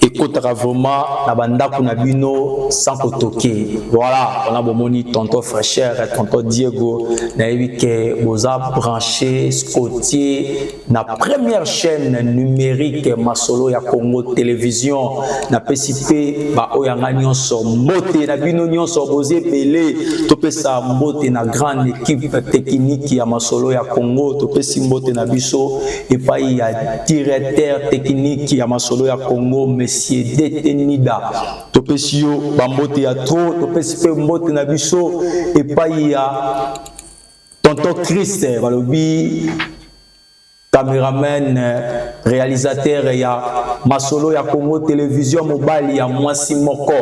ekotaka vraiment na bandako na bino sans kotoke. Voilà, on a bomoni tonton Fraîcheur, tonton Diego, na que boza branché scotier na première chaîne numérique masolo ya Congo Télévision na PCP ba oyanga nyonso mbote na bino nyonso boze belé topesa mbote na grande équipe technique ya masolo ya Congo topesi mbote na biso et pa ya directeur technique ya masolo ya Congo monsieur Detenida topesi yo bambote ya trop topesi pe mbote na biso et pa ya tonton Christ balobi caméraman réalisateur ya masolo ya Congo Télévision mobile ya mwasi moko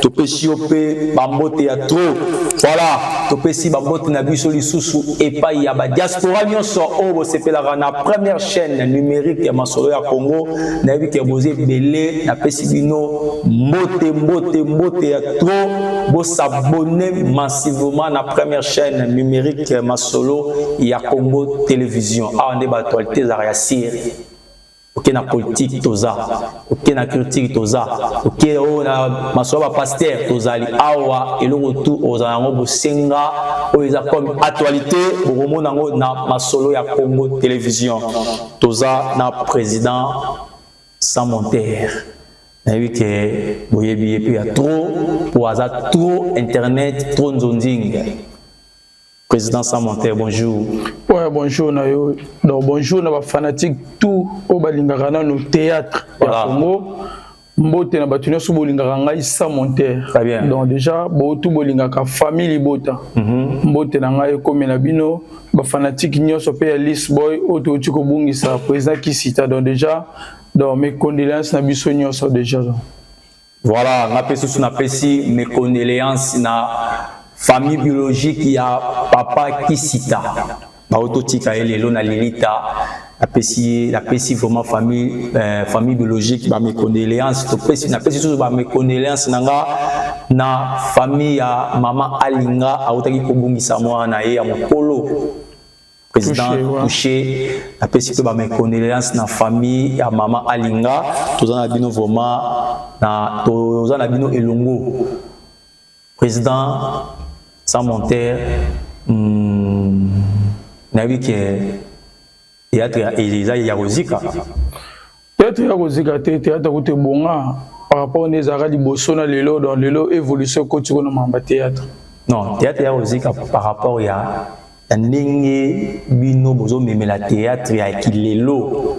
topesi yo pe bambote ya trop. Voilà, topesi bambote na biso lisusu epai ya ba diaspora nyonso oyo bosepelaka na première chaîne numérique ya masolo ya Congo na yebi ke boze belé na pesi bino mbote ya trop bosabone massivement na première chaîne numérique ya masolo ya Congo Télévision. Ah, on est batualité za ya siri. Ok na politique toza, ok na critique toza, ok na masoba pasteur tozali awa et le retour aux ango bosenga oza comme actualité bomo nango na masolo ya Congo Télévision toza na président sans monter na oui que boyebi et puis ya trop pour hasard trop internet trop nzonding. Président Samonter, bonjour. Ouais, bonjour Nayo. Donc bonjour na ba fanatique tout au balingaka na no théâtre ya Congo. Mbote na batu nyoso bolingaka ngai Samonter. Très bien. Donc déjà bo tout bolingaka famille bota. Mbote na ngai comme na bino ba fanatique nyoso pe ya List Boy auto tiko bungisa président Kisita. Donc déjà donc mes condoléances na biso nyoso déjà. Voilà, na pesi na pesi mes condoléances na famille biologique ya papa Kisita baototika elelo na Lilita la pesi vraiment famille biologique ba mes condoléances to pesi na pesi tout ba mes condoléances nanga na famille ya mama Alinga autaki kobungisa mwana ye ya mokolo président touché la pesi ba mes condoléances na famille ya mama Alinga tozana bino vraiment na tozana bino elongo président sans monter na vu que théâtre Elisa Yarozika théâtre Yarozika théâtre côté bonga par rapport aux arrêts liboso na lelo dans lelo évolution continue na mamba théâtre non théâtre Yarozika par rapport ya ndenge bino bozo memela théâtre ya kilelo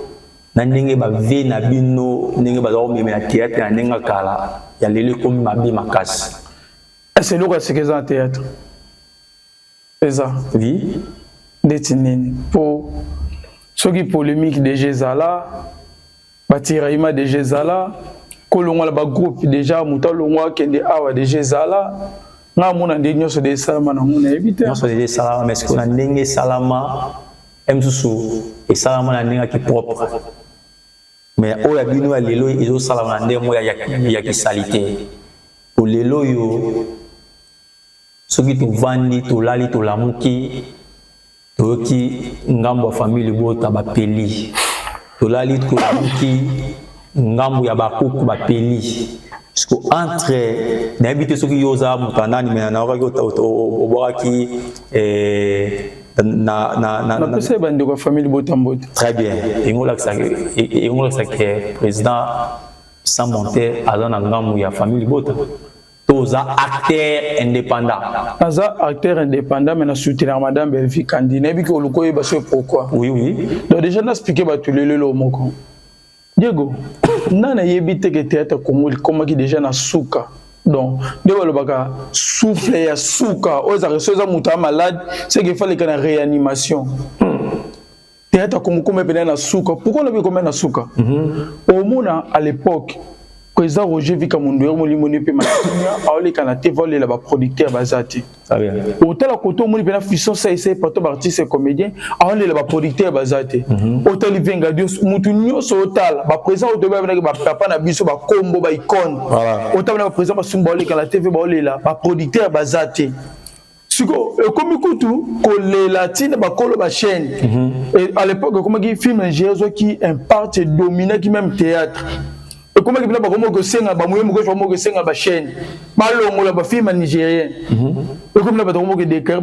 na ndenge ba ve na bino ndenge ba zo memela théâtre na ndenge kala ya lelo comme mabi makasi. C'est le reste que un théâtre. C'est ça. Oui. Détinine. Pour ceux qui polémiquent de Gézala, Batiraïma de Gézala, Kolonga la groupe déjà, Moutalonga qui est awa de Gézala, na mona de nyoso de salama na mona éviter. Nyoso de salama mais ce qu'on a ndenge salama emsusu et salama na ndenge qui propre. Mais o ya bino ya lelo izo salama na ndenge mo ya kisalité. Pour lelo yo soki tovandi tolali tolamuki toyoki ngambo ya famille bota bapeli tolali tolamuki ngambo ya bakuku bapeli parce que entre n'habite soki yoza mutanani mais na okaki obwaki na pese bandi kwa famille bota mbota. Très bien. Ingola que président sans monter azana ngambo ya famille bota toza acteur indépendant. Naza acteur indépendant mais na soutenir madame Belfi Kandine bi ko lukoye ba so pourquoi. Oui. Donc déjà na expliquer ba tout lelo moko. Diego, nana yebite que théâtre Congo comment qui déjà na souka. Donc de walo baka souffle ya souka oza resoza muta malade c'est qu'il fallait qu'il y ait réanimation. Théâtre Congo comme pe na souka. Pourquoi on a vu comme na souka? Au mona à l'époque président Roger Vika Mundoyer Molimoni pe Matinia aole kana te volé la ba producteur bazati. Ça bien. Autant la koto moni pe na fusion ça essaye partout artiste comédien aole la ba producteur bazati. Autant li venga Dios mutu nyoso autal ba président auto ba ba papa na biso ba combo ba icône. Voilà. Autant na président ba symbole kana TV ba ole la ba producteur bazati. Siko comme kutu ko le latine ba kolo ba chaîne. Et à l'époque comme qui film ingénieur qui imparte dominer qui même théâtre. Et comment il y a des gens qui ont des chaînes, malongo la film nigérien. Et comme la